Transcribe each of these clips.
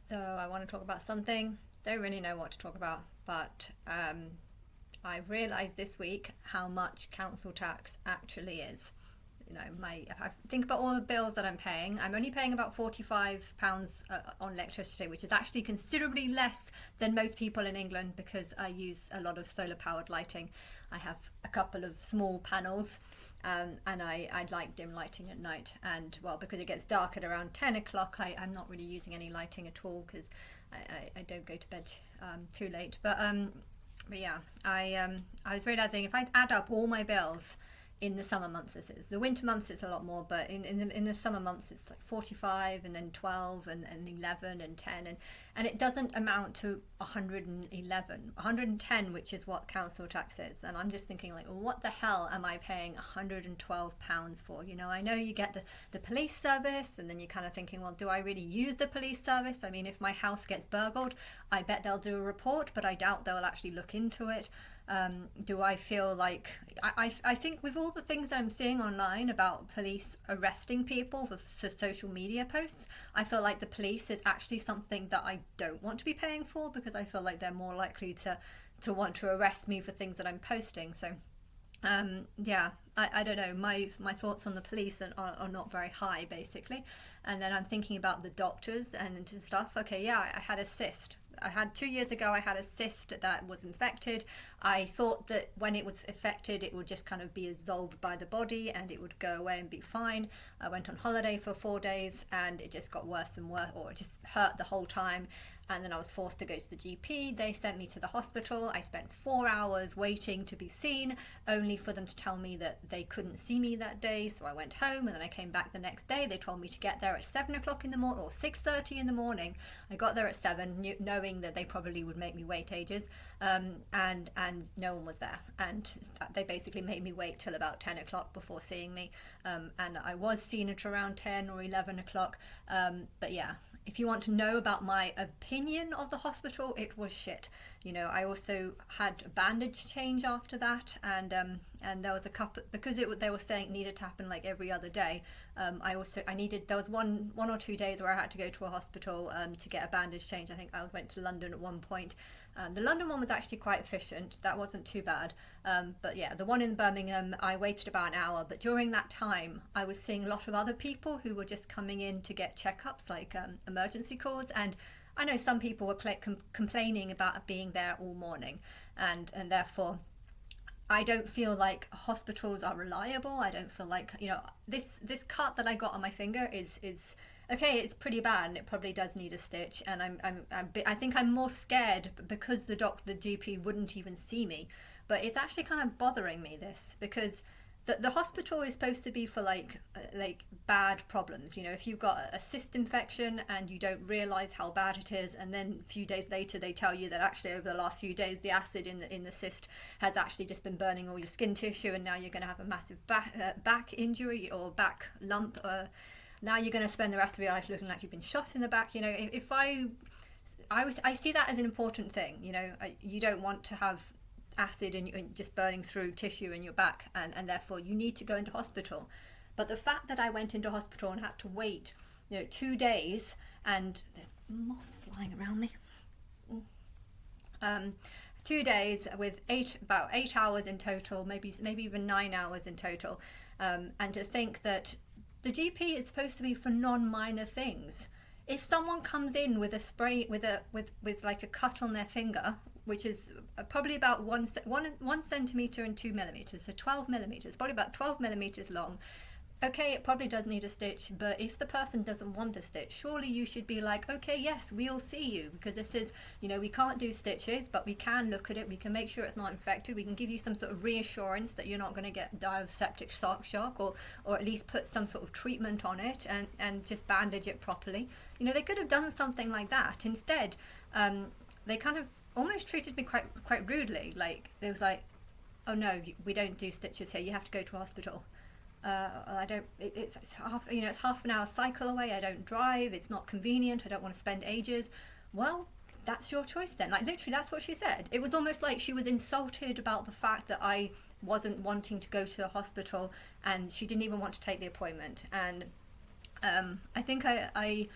So I want to talk about something. Don't really know what to talk about, but I've realised this week how much council tax actually is. If I think about all the bills that I'm paying, I'm only paying about £45 on electricity, which is actually considerably less than most people in England because I use a lot of solar powered lighting. I have a couple of small panels, and I like dim lighting at night. And well, because it gets dark at around 10 o'clock, I'm not really using any lighting at all because I don't go to bed too late. But yeah, I was realizing if I add up all my bills in the summer months, this is the winter months it's a lot more, but in the summer months it's like 45 and then 12 and 11 and 10, and it doesn't amount to 110, which is what council tax is. And I'm just thinking, like, what the hell am I paying £112 for? I know you get the police service, and then you're kind of thinking, well, do I really use the police service? I mean, if my house gets burgled, I bet they'll do a report, but I doubt they'll actually look into it. Do I feel like I think with all the things that I'm seeing online about police arresting people for social media posts, I feel like the police is actually something that I don't want to be paying for, because I feel like they're more likely to want to arrest me for things that I'm posting. So yeah, I don't know. My thoughts on the police are not very high, basically. And then I'm thinking about the doctors and stuff. Okay, yeah, I had a cyst. 2 years ago, I had a cyst that was infected. I thought that when it was affected, it would just kind of be absorbed by the body and it would go away and be fine. I went on holiday for 4 days and it just got worse and worse, or it just hurt the whole time. And then I was forced to go to the GP. They sent me to the hospital. I spent 4 hours waiting to be seen, only for them to tell me that they couldn't see me that day. So I went home, and then I came back the next day. They told me to get there at 7 o'clock in the morning, or 6:30 in the morning. I got there at 7, knowing that they probably would make me wait ages, and no one was there. And they basically made me wait till about 10 o'clock before seeing me. And I was seen at around 10 or 11 o'clock. But yeah, if you want to know about my opinion of the hospital, it was shit. I also had a bandage change after that, and there was a couple, because they were saying it needed to happen like every other day. There was one or 2 days where I had to go to a hospital to get a bandage change. I think I went to London at one point. The London one was actually quite efficient. That wasn't too bad. But yeah, the one in Birmingham, I waited about an hour. But during that time, I was seeing a lot of other people who were just coming in to get checkups, like emergency calls. And I know some people were complaining about being there all morning. And therefore, I don't feel like hospitals are reliable. I don't feel like, this cut that I got on my finger is okay, it's pretty bad and it probably does need a stitch, and I think I'm more scared because the GP wouldn't even see me. But it's actually kind of bothering me, this, because the hospital is supposed to be for like bad problems. If you've got a cyst infection and you don't realize how bad it is, and then a few days later they tell you that actually over the last few days the acid in the cyst has actually just been burning all your skin tissue, and now you're going to have a massive back injury or back lump. Now you're going to spend the rest of your life looking like you've been shot in the back. If I see that as an important thing. You don't want to have acid and just burning through tissue in your back, and therefore you need to go into hospital. But the fact that I went into hospital and had to wait 2 days, and there's moth flying around me, 2 days with about 8 hours in total, maybe even 9 hours in total, and to think that the GP is supposed to be for non-minor things. If someone comes in with a spray, with like a cut on their finger, which is probably about 1 centimeter and 2 millimeters, so 12 millimeters, probably about 12 millimeters long. Okay, it probably does need a stitch, but if the person doesn't want a stitch, surely you should be like, okay, yes, we'll see you, because this is, we can't do stitches, but we can look at it, we can make sure it's not infected, we can give you some sort of reassurance that you're not going to die of septic shock, or at least put some sort of treatment on it and just bandage it properly. They could have done something like that. Instead, they kind of almost treated me quite rudely. Like, it was like, oh no, we don't do stitches here, you have to go to a hospital. It's half an hour cycle away. I don't drive. It's not convenient. I don't want to spend ages. Well, that's your choice then. Like, literally, that's what she said. It was almost like she was insulted about the fact that I wasn't wanting to go to the hospital, and she didn't even want to take the appointment. And I think I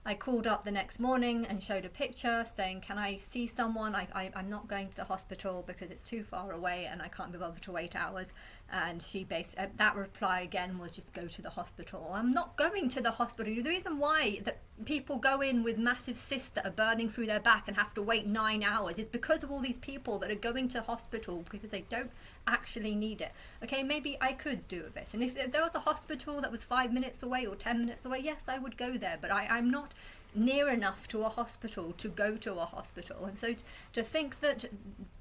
I called up the next morning and showed a picture saying, can I see someone? I'm not going to the hospital because it's too far away and I can't be bothered to wait hours. And that reply again was, just go to the hospital. I'm not going to the hospital. The reason why that people go in with massive cysts that are burning through their back and have to wait 9 hours is because of all these people that are going to hospital because they don't actually need it. Okay, maybe I could do this. And if there was a hospital that was 5 minutes away or 10 minutes away, yes, I would go there. But I'm not near enough to a hospital to go to a hospital. And so to think that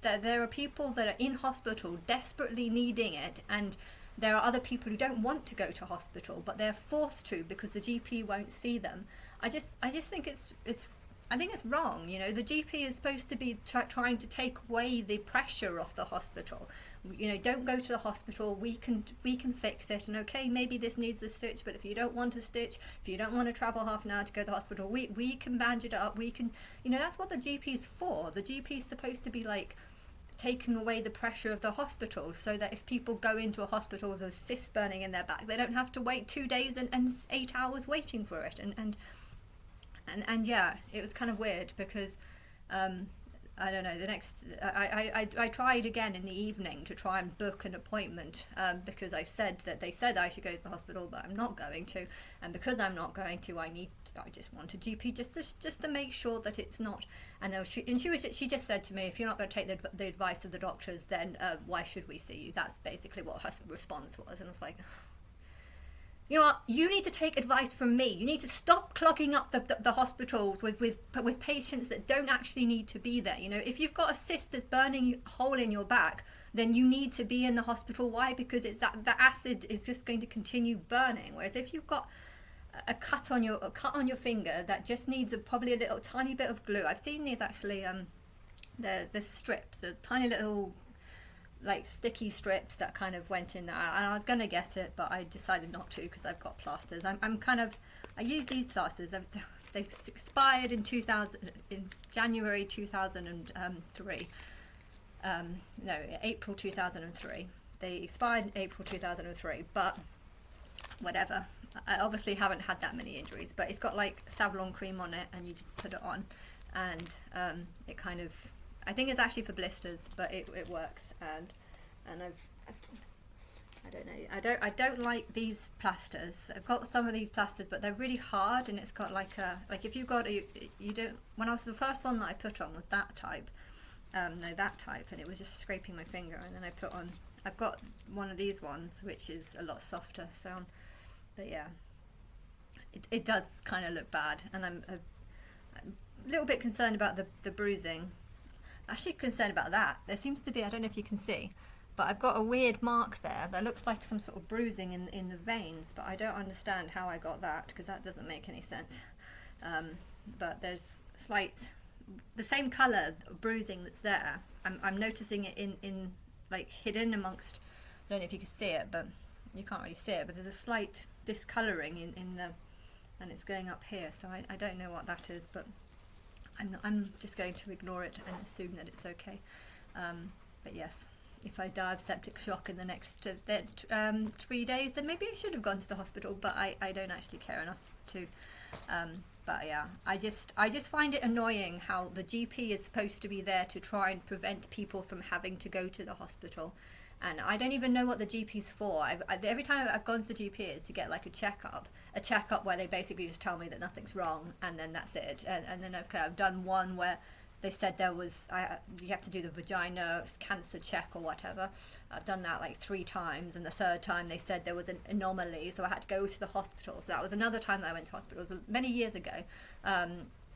there are people that are in hospital desperately needing it, and there are other people who don't want to go to hospital but they're forced to because the GP won't see them, I just think I think it's wrong. You know, the GP is supposed to be trying to take away the pressure off the hospital. You know, don't go to the hospital. We can fix it. And okay, maybe this needs a stitch, but if you don't want a stitch, if you don't want to travel half an hour to go to the hospital, we can bandage it up. We can, you know, that's what the GP is for. The GP is supposed to be like taking away the pressure of the hospital, so that if people go into a hospital with a cyst burning in their back, they don't have to wait 2 days and 8 hours waiting for it. And yeah, it was kind of weird because I don't know, I tried again in the evening to try and book an appointment because they said I should go to the hospital, but I'm not going to, and because I'm not going to, I just want a GP just to make sure that it's not. And she just said to me, if you're not going to take the advice of the doctors, then why should we see you? That's basically what her response was. And I was like, you know what? You need to take advice from me. You need to stop clogging up the hospitals with patients that don't actually need to be there. You know, if you've got a cyst that's burning a hole in your back, then you need to be in the hospital. Why? Because it's the acid is just going to continue burning. Whereas if you've got a cut on your finger that just needs probably a little tiny bit of glue. I've seen these actually. The strips, the tiny little, like, sticky strips that kind of went in there, and I was going to get it, but I decided not to because I've got plasters. I use these plasters. They expired in January 2003. No, April 2003. They expired in April 2003, but whatever. I obviously haven't had that many injuries, but it's got like Savlon cream on it, and you just put it on, and it kind of, I think it's actually for blisters, but it works. And I don't know. I don't like these plasters. I've got some of these plasters, but they're really hard, and it's got like if you've got you don't. When I was the first one that I put on was that type, that type, and it was just scraping my finger, and then I put on. I've got one of these ones, which is a lot softer. So, but yeah, it does kind of look bad, and I'm a little bit concerned about the bruising. Actually concerned about that. There seems to be, I don't know if you can see, but I've got a weird mark there that looks like some sort of bruising in the veins, but I don't understand how I got that because that doesn't make any sense. But there's the same colour bruising that's there. I'm noticing it in like hidden amongst, I don't know if you can see it, but you can't really see it, but there's a slight discolouring in the, and it's going up here, so I don't know what that is, but I'm just going to ignore it and assume that it's okay. But yes, if I die of septic shock in the next 3 days, then maybe I should have gone to the hospital, but I don't actually care enough to. But yeah, I just find it annoying how the GP is supposed to be there to try and prevent people from having to go to the hospital. And I don't even know what the GP's for. Every time I've gone to the GP is to get like a checkup where they basically just tell me that nothing's wrong, and then that's it. And then okay, I've done one where they said you have to do the vagina cancer check or whatever. I've done that like 3 times, and the 3rd time they said there was an anomaly, so I had to go to the hospital. So that was another time that I went to hospital. It was many years ago.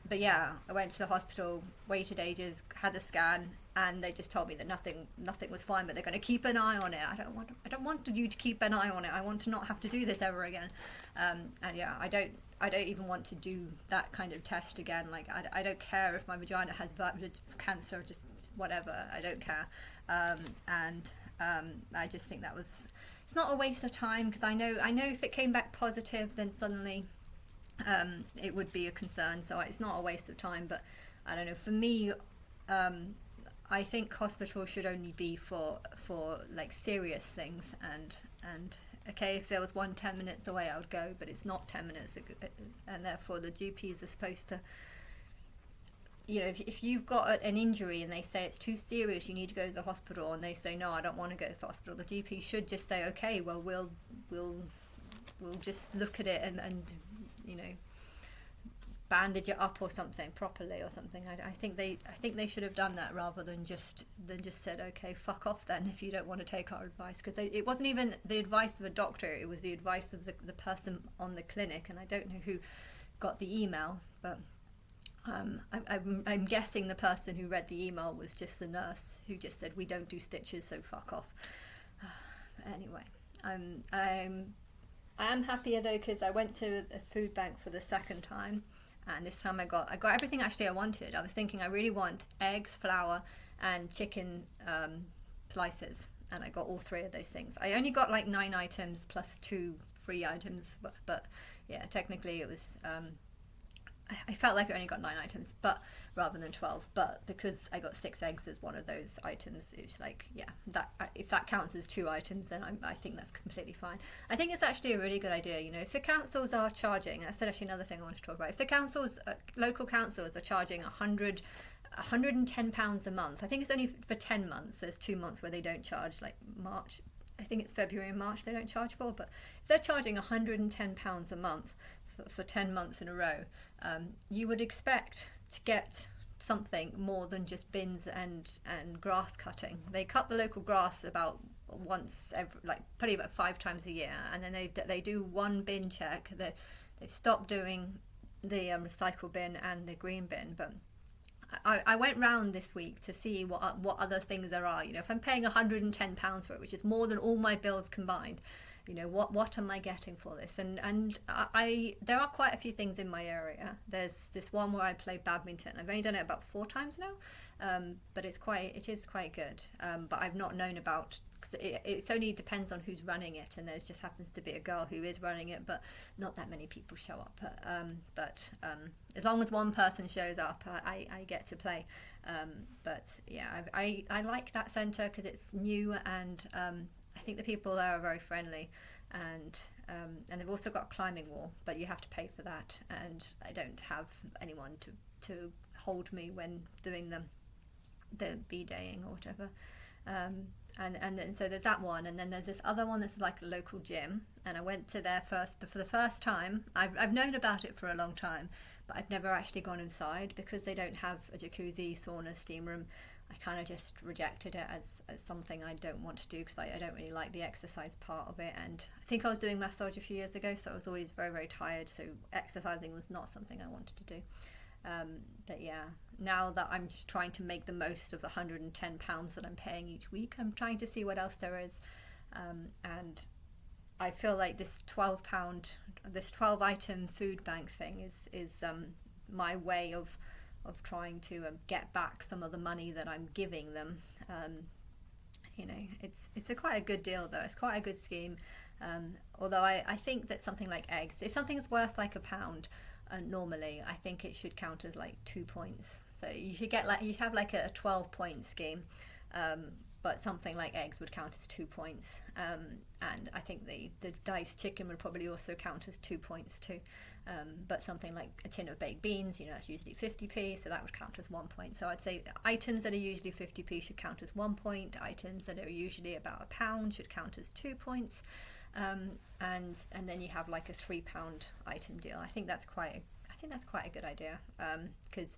But yeah, I went to the hospital, waited ages, had the scan, and they just told me that nothing was fine, but they're going to keep an eye on it. I don't want you to keep an eye on it. I want to not have to do this ever again. And yeah, I don't even want to do that kind of test again. Like I don't care if my vagina has cancer, just whatever. I don't care. I just think it's not a waste of time, because I know if it came back positive, then suddenly it would be a concern. So it's not a waste of time. But I don't know. For me, I think hospital should only be for like serious things, and okay, if there was one 10 minutes away, I would go, but it's not 10 minutes, and therefore the GPs are supposed to, if you've got an injury and they say it's too serious, you need to go to the hospital, and they say no, I don't want to go to the hospital, the GP should just say, okay, well, we'll just look at it and bandage it up or something properly or something. I think they should have done that rather than just said, okay, fuck off then if you don't want to take our advice, because it wasn't even the advice of a doctor, it was the advice of the person on the clinic, and I don't know who got the email, but I'm guessing the person who read the email was just the nurse who just said, we don't do stitches, so fuck off. Anyway, I am happier though, because I went to a food bank for the second time, and this time I got everything actually I wanted. I was thinking I really want eggs, flour, and chicken slices, and I got all 3 of those things. I only got like 9 items plus 2 free items, but yeah, technically it was I felt like I only got 9 items, but rather than 12. But because I got 6 eggs as one of those items, it was like, yeah, that if that counts as 2 items, then I think that's completely fine. I think it's actually a really good idea. If the councils are charging, that's actually another thing I want to talk about. If the councils, local councils, are charging £110 a month, I think it's only for 10 months. There's 2 months where they don't charge, like March. I think it's February and March they don't charge for. But if they're charging £110 a month for 10 months in a row, you would expect to get something more than just bins and grass cutting. They cut the local grass about once every, like probably about 5 times a year, and then they do one bin check. They've stopped doing the recycle bin and the green bin, but I went round this week to see what other things there are. If I'm paying £110 for it, which is more than all my bills combined, what am I getting for this? And there are quite a few things in my area. There's this one where I play badminton. I've only done it about 4 times now, but it is quite good. But I've not known about, cause it only depends on who's running it, and there just happens to be a girl who is running it, but not that many people show up. But as long as one person shows up, I get to play. But yeah, I like that centre because it's new, and I think the people there are very friendly, and they've also got a climbing wall, but you have to pay for that, and I don't have anyone to hold me when doing the B-daying or whatever. And then, so there's that one, and then there's this other one that's like a local gym, and I went to there for the first time. I've known about it for a long time, but I've never actually gone inside because they don't have a jacuzzi, sauna, steam room. I kind of just rejected it as something I don't want to do, because I don't really like the exercise part of it, and I think I was doing massage a few years ago, so I was always very, very tired, so exercising was not something I wanted to do. But yeah, now that I'm just trying to make the most of the £110 that I'm paying each week, I'm trying to see what else there is, and I feel like this £12 item food bank thing is my way of trying to get back some of the money that I'm giving them. It's quite a good deal though. It's quite a good scheme. Although I think that something like eggs, if something's worth like £1, normally I think it should count as like 2 points. So you should have like a 12-point scheme. But something like eggs would count as 2 points, and I think the diced chicken would probably also count as 2 points too. But something like a tin of baked beans, that's usually 50p, so that would count as 1 point. So I'd say items that are usually 50p should count as 1 point. Items that are usually about £1 should count as 2 points, and then you have like a £3 item deal. I think that's quite a good idea, because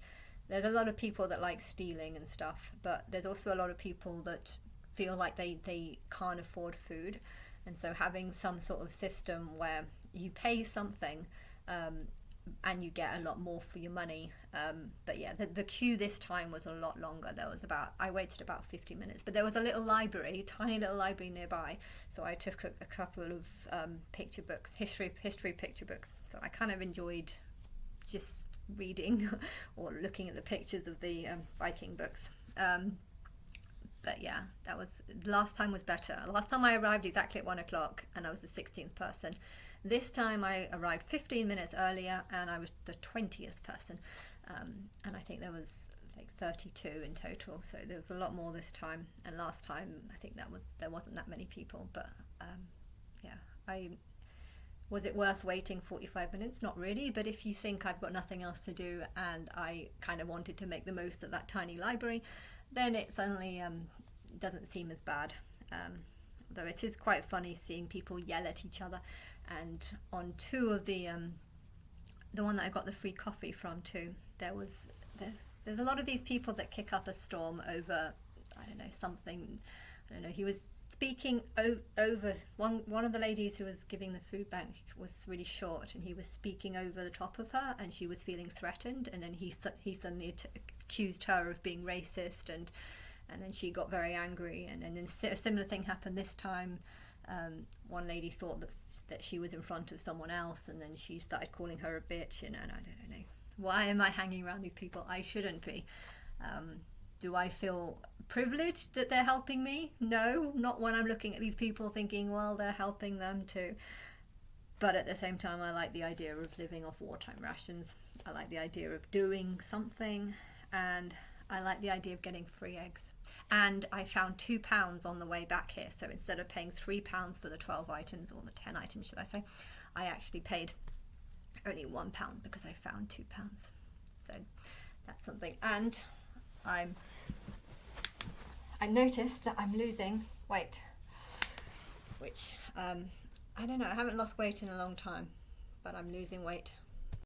there's a lot of people that like stealing and stuff, but there's also a lot of people that feel like they can't afford food, and so having some sort of system where you pay something and you get a lot more for your money. But yeah, the queue this time was a lot longer. I waited about 50 minutes, but there was a little library, tiny little library nearby, so I took a couple of picture books, history picture books, so I kind of enjoyed just reading or looking at the pictures of the Viking books. But yeah, last time was better. Last time I arrived exactly at 1 o'clock and I was the 16th person. This time I arrived 15 minutes earlier and I was the 20th person, and I think there was like 32 in total, so there was a lot more this time, and last time I think there wasn't that many people, but yeah, was it worth waiting 45 minutes? Not really, but if you think I've got nothing else to do and I kind of wanted to make the most of that tiny library, then it suddenly doesn't seem as bad. Though it is quite funny seeing people yell at each other. And on two of the one that I got the free coffee from too, there's a lot of these people that kick up a storm over, I don't know, something. I don't know, he was speaking over one of the ladies who was giving the food bank was really short, and he was speaking over the top of her, and she was feeling threatened, and then he suddenly accused her of being racist, and then she got very angry, and then a similar thing happened this time. One lady thought that she was in front of someone else, and then she started calling her a bitch, and I don't know. Why am I hanging around these people? I shouldn't be. Do I feel privileged that they're helping me? No, not when I'm looking at these people thinking, well, they're helping them too. But at the same time, I like the idea of living off wartime rations. I like the idea of doing something, and I like the idea of getting free eggs. And I found £2 on the way back here. So instead of paying £3 for the 12 items, or the 10 items, should I say, I actually paid only £1 because I found £2. So that's something. And I noticed that I'm losing weight, which I don't know, I haven't lost weight in a long time, but I'm losing weight.